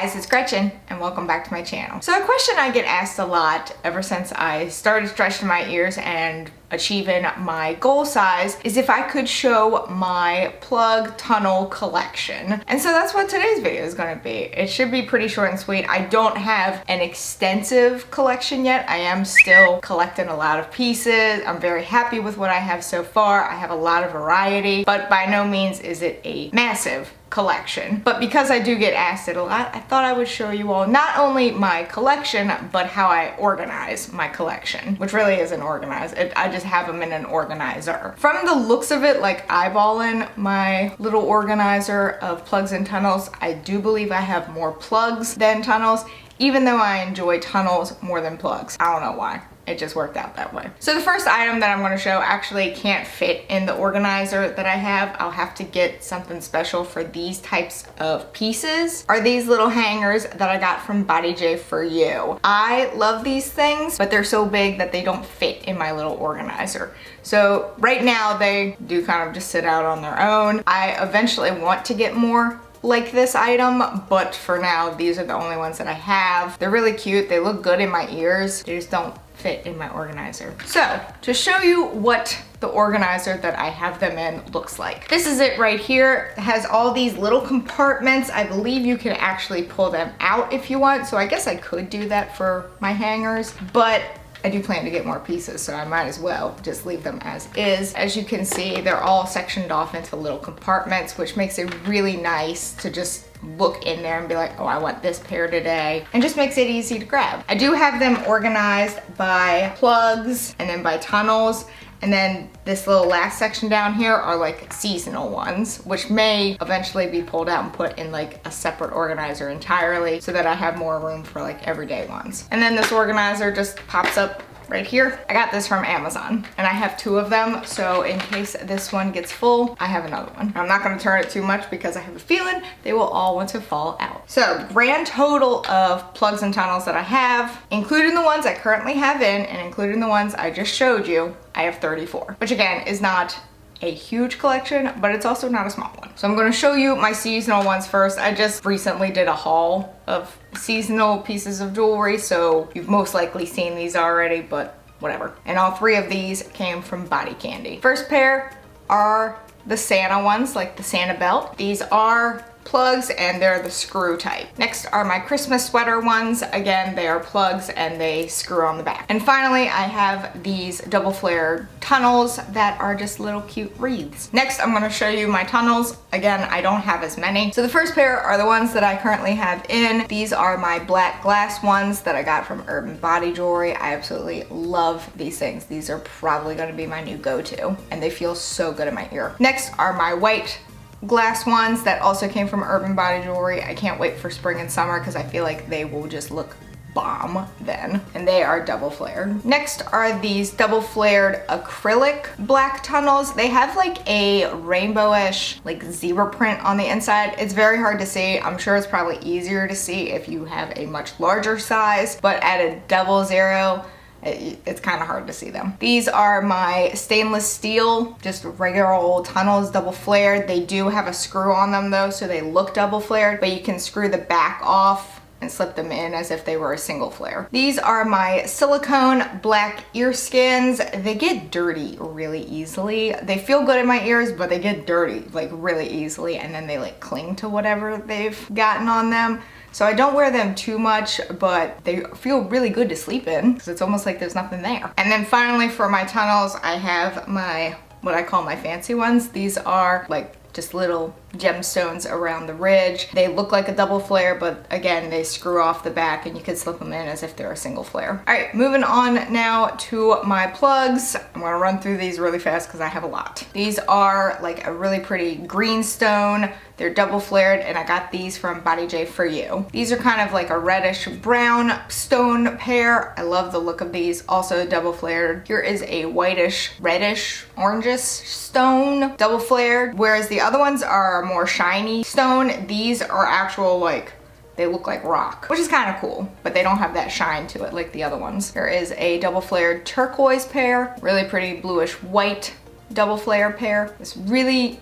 guys, it's Gretchen and welcome back to my channel. So a question I get asked a lot ever since I started stretching my ears and achieving my goal size is if I could show my plug tunnel collection. And so that's what today's video is going to be. It should be pretty short and sweet. I don't have an extensive collection yet. I am still collecting a lot of pieces. I'm very happy with what I have so far. I have a lot of variety, but by no means is it a massive collection. But because I do get asked it a lot, I thought I would show you all not only my collection, but how I organize my collection, which really isn't organized. I just have them in an organizer. From the looks of it, like eyeballing my little organizer of plugs and tunnels, I do believe I have more plugs than tunnels, even though I enjoy tunnels more than plugs. I don't know why. It just worked out that way. So the first item that I'm going to show actually can't fit in the organizer that I have. I'll have to get something special for these types of pieces. Are these little hangers that I got from Body J for you. I love these things, but they're so big that they don't fit in my little organizer. So right now they do kind of just sit out on their own. I eventually want to get more like this item, but for now these are the only ones that I have. They're really cute. They look good in my ears. They just don't fit in my organizer. So to show you what the organizer that I have them in looks like. This is it right here. It has all these little compartments. I believe you can actually pull them out if you want. So I guess I could do that for my hangers, but I do plan to get more pieces, so I might as well just leave them as is. As you can see, they're all sectioned off into little compartments, which makes it really nice to just look in there and be like, oh, I want this pair today, and just makes it easy to grab. I do have them organized by plugs and then by tunnels. And then this little last section down here are like seasonal ones, which may eventually be pulled out and put in like a separate organizer entirely so that I have more room for like everyday ones. And then this organizer just pops up right here. I got this from Amazon and I have two of them, so in case this one gets full, I have another one. I'm not gonna turn it too much because I have a feeling they will all want to fall out. So grand total of plugs and tunnels that I have, including the ones I currently have in and including the ones I just showed you, I have 34, which again is not a huge collection, but it's also not a small one. So I'm going to show you my seasonal ones first. I just recently did a haul of seasonal pieces of jewelry, so you've most likely seen these already, but whatever. And all three of these came from Body Candy. First pair are the Santa ones, like the Santa belt. These are plugs and they're the screw type. Next are my Christmas sweater ones. Again, they are plugs and they screw on the back. And finally, I have these double flared tunnels that are just little cute wreaths. Next, I'm gonna show you my tunnels. Again, I don't have as many. So the first pair are the ones that I currently have in. These are my black glass ones that I got from Urban Body Jewelry. I absolutely love these things. These are probably gonna be my new go-to and they feel so good in my ear. Next are my white glass ones that also came from Urban Body Jewelry. I can't wait for spring and summer because I feel like they will just look bomb then. And they are double flared. Next are these double flared acrylic black tunnels. They have like a rainbowish like zebra print on the inside. It's very hard to see. I'm sure it's probably easier to see if you have a much larger size, but at a double zero, it's kind of hard to see them. These are my stainless steel, just regular old tunnels, double flared. They do have a screw on them though, so they look double flared, but you can screw the back off and slip them in as if they were a single flare. These are my silicone black ear skins. They get dirty really easily. They feel good in my ears, but they get dirty like really easily, and then they like cling to whatever they've gotten on them. So I don't wear them too much, but they feel really good to sleep in because it's almost like there's nothing there. And then finally for my tunnels, I have my, what I call my fancy ones. These are like just little gemstones around the ridge. They look like a double flare, but again, they screw off the back and you can slip them in as if they're a single flare. All right, moving on now to my plugs. I'm gonna run through these really fast because I have a lot. These are like a really pretty green stone. They're double flared and I got these from Body J for you. These are kind of like a reddish brown stone pair. I love the look of these. Also double flared. Here is a whitish, reddish, orangish stone, double flared, whereas the other ones are more shiny stone. These are actual like, they look like rock, which is kind of cool, but they don't have that shine to it like the other ones. There is a double flared turquoise pair, really pretty bluish white double flare pair. This really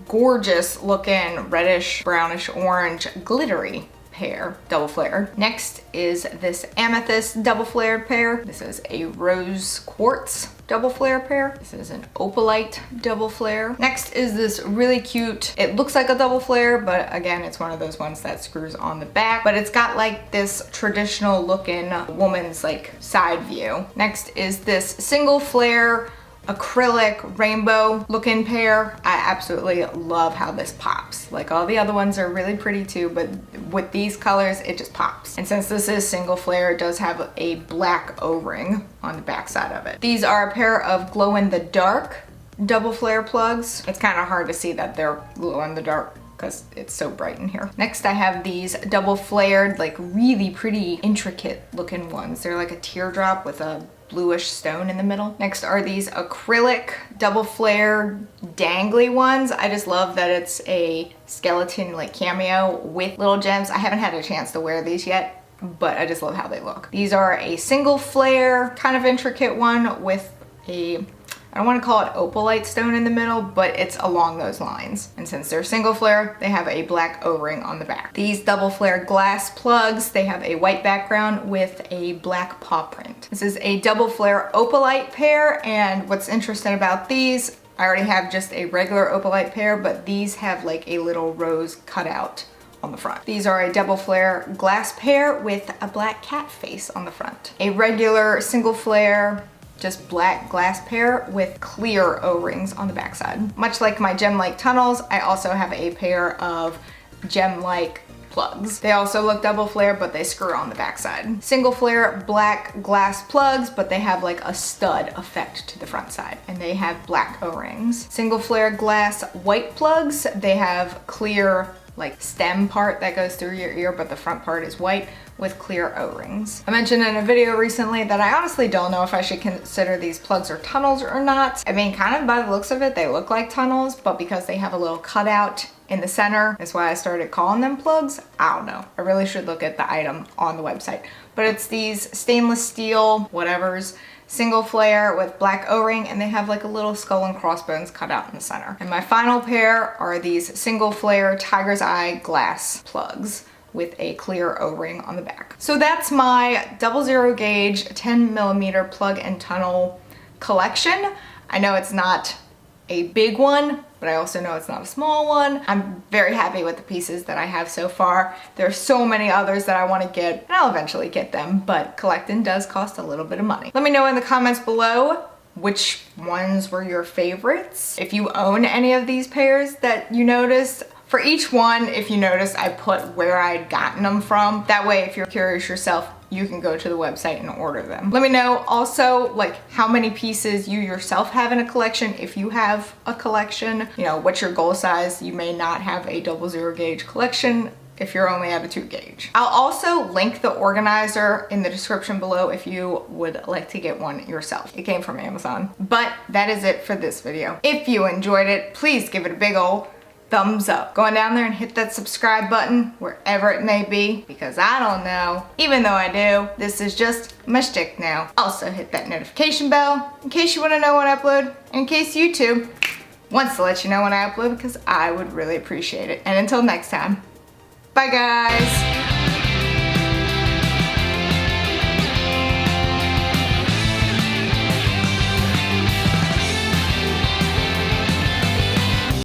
gorgeous looking reddish brownish orange glittery pair, double flared. Next is this Amethyst double flared pair. This is a rose quartz double flare pair. This is an opalite double flare. Next is this really cute, it looks like a double flare, but again, it's one of those ones that screws on the back, but it's got like this traditional looking woman's like side view. Next is this single flare acrylic rainbow looking pair. I absolutely love how this pops. Like all the other ones are really pretty too, but with these colors, it just pops. And since this is single flare, it does have a black O-ring on the back side of it. These are a pair of glow in the dark double flare plugs. It's kind of hard to see that they're glow in the dark because it's so bright in here. Next, I have these double flared, like really pretty intricate looking ones. They're like a teardrop with a bluish stone in the middle. Next are these acrylic double flare dangly ones. I just love that it's a skeleton like cameo with little gems. I haven't had a chance to wear these yet, but I just love how they look. These are a single flare, kind of intricate one with a, I don't want to call it opalite stone in the middle, but it's along those lines. And since they're single flare, they have a black O-ring on the back. These double flare glass plugs, they have a white background with a black paw print. This is a double flare opalite pair, and what's interesting about these, I already have just a regular opalite pair, but these have like a little rose cutout on the front. These are a double flare glass pair with a black cat face on the front. A regular single flare just black glass pair with clear O-rings on the backside. Much like my gem-like tunnels, I also have a pair of gem-like plugs. They also look double flare, but they screw on the backside. Single flare black glass plugs, but they have like a stud effect to the front side, and they have black O-rings. Single flare glass white plugs, they have clear like stem part that goes through your ear, but the front part is white with clear O-rings. I mentioned in a video recently that I honestly don't know if I should consider these plugs or tunnels or not. I mean, kind of by the looks of it, they look like tunnels, but because they have a little cutout in the center, that's why I started calling them plugs. I don't know. I really should look at the item on the website. But it's these stainless steel whatevers, single flare with black O-ring, and they have like a little skull and crossbones cut out in the center. And my final pair are these single flare tiger's eye glass plugs with a clear O-ring on the back. So that's my 00 gauge 10mm plug and tunnel collection. I know it's not a big one, but I also know it's not a small one. I'm very happy with the pieces that I have so far. There's so many others that I want to get, and I'll eventually get them, but collecting does cost a little bit of money. Let me know in the comments below which ones were your favorites. If you own any of these pairs that you noticed. For each one, if you notice, I put where I'd gotten them from. That way, if you're curious yourself, you can go to the website and order them. Let me know also like how many pieces you yourself have in a collection. If you have a collection, you know, what's your goal size? You may not have a 00 gauge collection if you only have a 2 gauge. I'll also link the organizer in the description below if you would like to get one yourself. It came from Amazon. But that is it for this video. If you enjoyed it, please give it a big ol' thumbs up. Go on down there and hit that subscribe button wherever it may be, because I don't know, even though I do, this is just my shtick now. Also hit that notification bell in case you want to know when I upload, and in case YouTube wants to let you know when I upload, because I would really appreciate it. And until next time, bye guys.